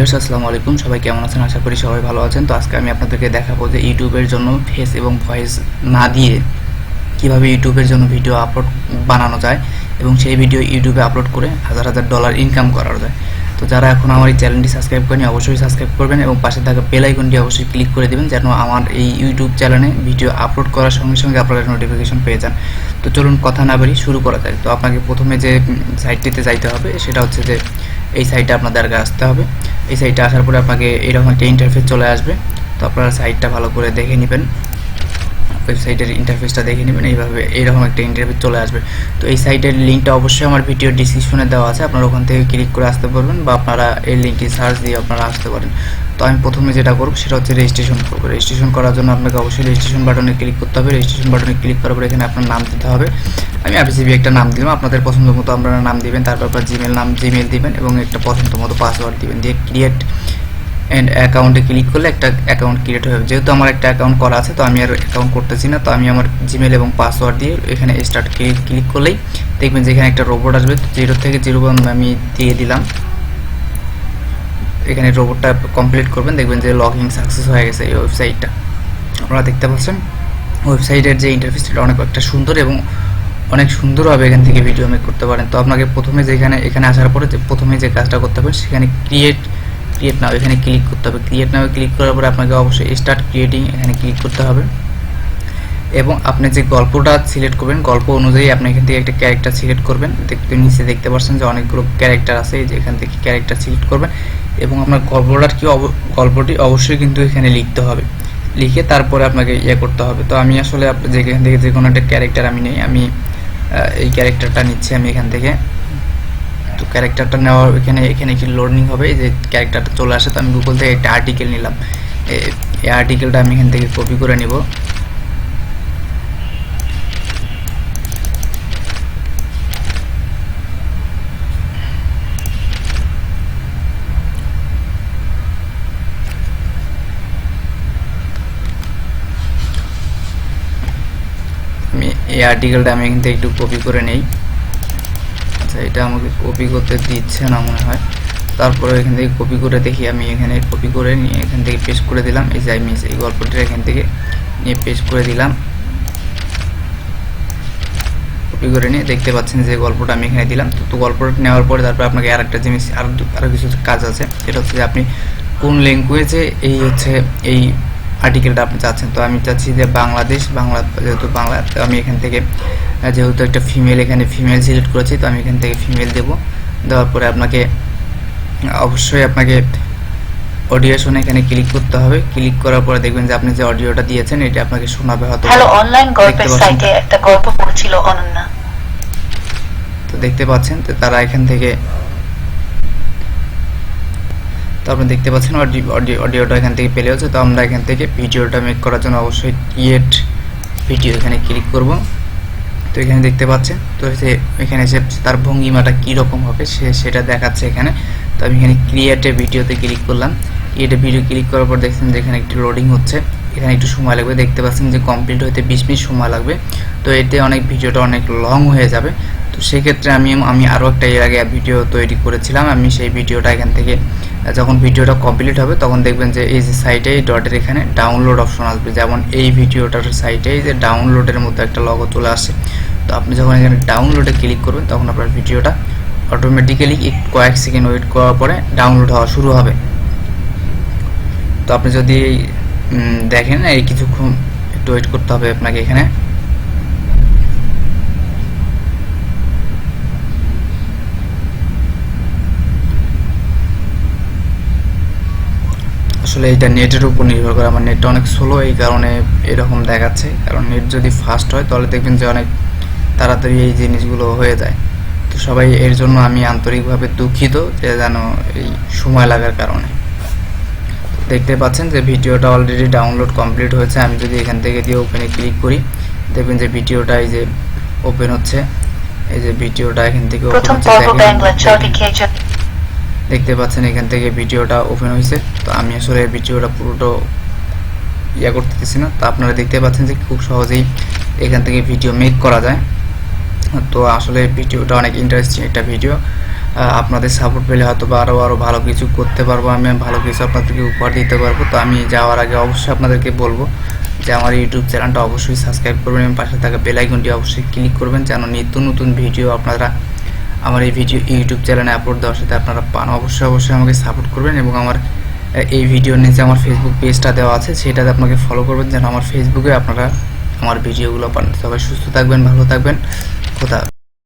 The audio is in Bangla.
ভিউয়ার্স আসসালামু আলাইকুম, সবাই কেমন আছেন? আশা করি সবাই ভালো আছেন। তো আজকে আমি আপনাদেরকে দেখাবো যে ইউটিউবের জন্য ফেস এবং ভয়েস না দিয়ে কিভাবে ইউটিউবের জন্য ভিডিও আপলোড বানানো যায় এবং সেই ভিডিও ইউটিউবে আপলোড করে হাজার হাজার ডলার ইনকাম করা যায়। তো যারা এখন আমার এই চ্যানেলটি সাবস্ক্রাইব করেনি অবশ্যই সাবস্ক্রাইব করবেন এবং পাশে থাকা বেল আইকনটি অবশ্যই ক্লিক করে দেবেন যেন আমার এই ইউটিউব চ্যানেলে ভিডিও আপলোড করার সঙ্গে সঙ্গে আপনারা নোটিফিকেশন পেয়ে যান। তো চলুন কথা না বাড়ি শুরু করা যায়। তো আপনাকে প্রথমে যে সাইটটিতে যাইতে হবে সেটা হচ্ছে যে এই সাইটে আপনাদের আগে আসতে হবে। এই সাইটে আসার পরে আপনাকে এরকম একটা ইন্টারফেস চলে আসবে। তো আপনারা সাইটটা ভালো করে দেখে নেবেন, ওয়েবসাইটের ইন্টারফেসটা দেখে নেবেন। এইভাবে এরকম একটা ইন্টারফেস চলে আসবে। তো এই সাইটের লিঙ্কটা অবশ্যই আমার ভিডিও ডিসক্রিপশনে দেওয়া আছে, আপনারা ওখান থেকে ক্লিক করে আসতে পারবেন বা আপনারা এই লিঙ্কটি সার্চ দিয়ে আপনারা আসতে পারেন। তো আমি প্রথমে যেটা করব সেটা হচ্ছে রেজিস্ট্রেশন করব। রেজিস্ট্রেশন করার জন্য আপনাকে অবশ্যই রেজিস্ট্রেশন বাটনে ক্লিক করতে হবে। রেজিস্ট্রেশন বাটনে ক্লিক করার পরে এখানে আপনার নাম দিতে হবে। আমি আবিসিবি একটা নাম দিলাম, আপনাদের পছন্দ মতো আপনারা নাম দিবেন। তারপর আপনার জিমেল দিবেন এবং একটা পছন্দ মতো পাসওয়ার্ড দিবেন। দিয়ে ক্রিয়েট এন্ড অ্যাকাউন্টে ক্লিক করলে একটা অ্যাকাউন্ট ক্রিয়েট হয়ে যাবে। যেহেতু আমার একটা অ্যাকাউন্ট করা আছে তো আমি আর অ্যাকাউন্ট করতেছি না। তো আমি আমার জিমেল এবং পাসওয়ার্ড দিয়ে এখানে স্টার্ট ক্লিক করলেই দেখবেন যে এখানে একটা রোবট আসবে। 0 থেকে 0 আমি দিয়ে দিলাম। এখানে রোবটটা কমপ্লিট করবেন, দেখবেন যে লগইন সাকসেস হয়ে গেছে এই ওয়েবসাইটটা। আপনারা দেখতে পাচ্ছেন ওয়েবসাইটের যে ইন্টারফেসটা অনেক একটা সুন্দর এবং অনেক সুন্দরভাবে এখান থেকে ভিডিও মেক করতে পারেন। তো আপনাকে প্রথমে এখানে আসার পরে প্রথমে যে কাজটা করতে হবে সেখানে ক্রিয়েট নাও এখানে ক্লিক করতে হবে। ক্রিয়েট নাও ক্লিক করার পরে আপনাকে অবশ্যই স্টার্ট ক্রিয়েটিং এখানে ক্লিক করতে হবে এবং আপনি যে গল্পটা সিলেক্ট করবেন গল্প অনুযায়ী আপনি এখান থেকে একটা ক্যারেক্টার সিলেক্ট করবেন। নিচে দেখতে পাচ্ছেন যে অনেকগুলো ক্যারেক্টার আছে, এই যে এখান থেকে ক্যারেক্টার সিলেক্ট করবেন এবং আপনার গল্পটি অবশ্যই কিন্তু এখানে লিখতে হবে। লিখে তারপরে আপনাকে করতে হবে। তো আমি আসলে যেখান থেকে যে কোনো একটা ক্যারেক্টার আমি নেই, আমি এই ক্যারেক্টারটা নিচ্ছি আমি এখান থেকে। তো ক্যারেক্টারটা নেওয়ার এখানে কি লোডিং হবে, এই যে ক্যারেক্টারটা চলে আসে। তো আমি গুগল থেকে একটা আর্টিকেল নিলাম, এই আর্টিকেলটা আমি এখান থেকে কপি করে নিব। এই আর্টিকেলটা আমি এখান থেকে একটু কপি করে নেই। আচ্ছা, এটা আমাকে কপি করতে দিচ্ছে না মনে হয়। তারপরে এখান থেকে কপি করে দেখি, আমি এখানে কপি করে নিয়ে এখান থেকে পেস্ট করে দিলাম। এই যে আমি এই গল্পটা এখান থেকে নিয়ে পেস্ট করে দিলাম। কপি করে নিয়ে দেখতে পাচ্ছেন যে গল্পটা আমি এখানে দিলাম। তো গল্পটা নেওয়ার পরে তারপর আপনাকে আরেকটা জিনিস আরো কিছু কাজ আছে, সেটা হচ্ছে যে আপনি কোন ল্যাঙ্গুয়েজে এই আর্টিকেলটা আপনি চাচ্ছেন। তো আমি চাচ্ছি যে বাংলা, যেহেতু বাংলা, তো আমি এখান থেকে যেহেতু একটা এখানে ফিমেল সিলেক্ট করেছি, তো আমি এখান থেকে ফিমেল দেওয়ার পরে অবশ্যই আপনাকে অডিয়েশনে এখানে ক্লিক করতে হবে। ক্লিক করার পরে দেখবেন যে আপনি যে অডিওটা দিয়েছেন এটা আপনাকে শোনাবে হয়তো। হ্যালো, অনলাইন গল্পের সাইটে একটা গল্প পড়ছিল অনন্যা। তো দেখতে পাচ্ছেন তো তারা এখান থেকে, তো আপনি দেখতে পাচ্ছেন অডিওটা এখান থেকে পেলে হচ্ছে। তো আমরা এখান থেকে ভিডিওটা মেক করার জন্য অবশ্যই ক্রিয়েট ভিডিও এখানে ক্লিক করব। তো এখানে দেখতে পাচ্ছেন তো এখানে এসে তার ভঙ্গিমাটা কীরকম হবে সেটা দেখাচ্ছে এখানে। তো আমি এখানে ক্রিয়েট ভিডিওতে ক্লিক করলাম। ক্রিয়েট ভিডিও ক্লিক করার পর দেখছেন যে এখানে একটু লোডিং হচ্ছে, এখানে একটু সময় লাগবে। দেখতে পাচ্ছেন যে কমপ্লিট হতে 20 মিনিট সময় লাগবে। তো এতে ভিডিওটা অনেক লং হয়ে যাবে। তো সেক্ষেত্রে আমি আরও একটা এর আগে ভিডিও তৈরি করেছিলাম। আমি সেই ভিডিওটা এখান থেকে যখন ভিডিওটা কমপ্লিট হবে তখন দেখবেন যে এই যে সাইটে এই ডটের এখানে ডাউনলোড অপশন আসবে। যেমন এই ভিডিওটার সাইটে এই যে ডাউনলোডের মতো একটা লগো চলে আসছে। তো আপনি যখন এখানে ডাউনলোডে ক্লিক করবেন তখন আপনার ভিডিওটা অটোমেটিক্যালি কয়েক সেকেন্ড ওয়েট করার পরে ডাউনলোড হওয়া শুরু হবে। তো আপনি যদি দেখেন এই কিছুক্ষণ একটু ওয়েট করতে হবে আপনাকে। এখানে আসলে এটা নেটের উপর নির্ভর করে, আমার নেটটা অনেক স্লো, এই কারণে এরকম দেখাচ্ছে। কারণ নেট যদি ফাস্ট হয় তাহলে দেখবেন যে অনেক তাড়াতাড়ি এই জিনিসগুলো হয়ে যায়। তো সবাই এর জন্য আমি আন্তরিকভাবে দুঃখিত যে যেন এই সময় লাগার কারণে। দেখতে পাচ্ছেন যে ভিডিওটা অলরেডি ডাউনলোড কমপ্লিট হয়েছে। আমি যদি এখান থেকে দিয়ে ওপেনে ক্লিক করি দেখবেন যে ভিডিওটা এই যে ওপেন হচ্ছে। এই যে ভিডিওটা এখান থেকে দেখতে পাচ্ছেন এখান থেকে ভিডিওটা ওপেন হয়েছে। তো আমি আসলে ভিডিওটা পুরোটা করতেছি না। তো আপনারা দেখতে পাচ্ছেন যে খুব সহজেই এখান থেকে ভিডিও মেক করা যায়। তো আসলে ভিডিওটা অনেক ইন্টারেস্টিং একটা ভিডিও। আপনাদের সাপোর্ট পেলে হয়তো বা আরও ভালো কিছু করতে পারবো, আমি ভালো কিছু আপনাদেরকে উপহার দিতে পারবো। তো আমি যাওয়ার আগে অবশ্যই আপনাদেরকে বলবো যে আমার ইউটিউব চ্যানেলটা অবশ্যই সাবস্ক্রাইব করবেন এবং পাশে থাকা বেল আইকনটি অবশ্যই ক্লিক করবেন, যেন নিত্য নতুন ভিডিও আপনারা আমার এই ভিডিও ইউটিউব চ্যানেলে আপলোড দেওয়ার সাথে আপনারা পান। অবশ্যই আমাকে সাপোর্ট করবেন এবং আমার এই ভিডিওর নিচে আমার ফেসবুক পেজটা দেওয়া আছে, সেটাতে আপনাকে ফলো করবেন যেন আমার ফেসবুকে আপনারা আমার ভিডিওগুলো পান। সবাই সুস্থ থাকবেন, ভালো থাকবেন, খোদা।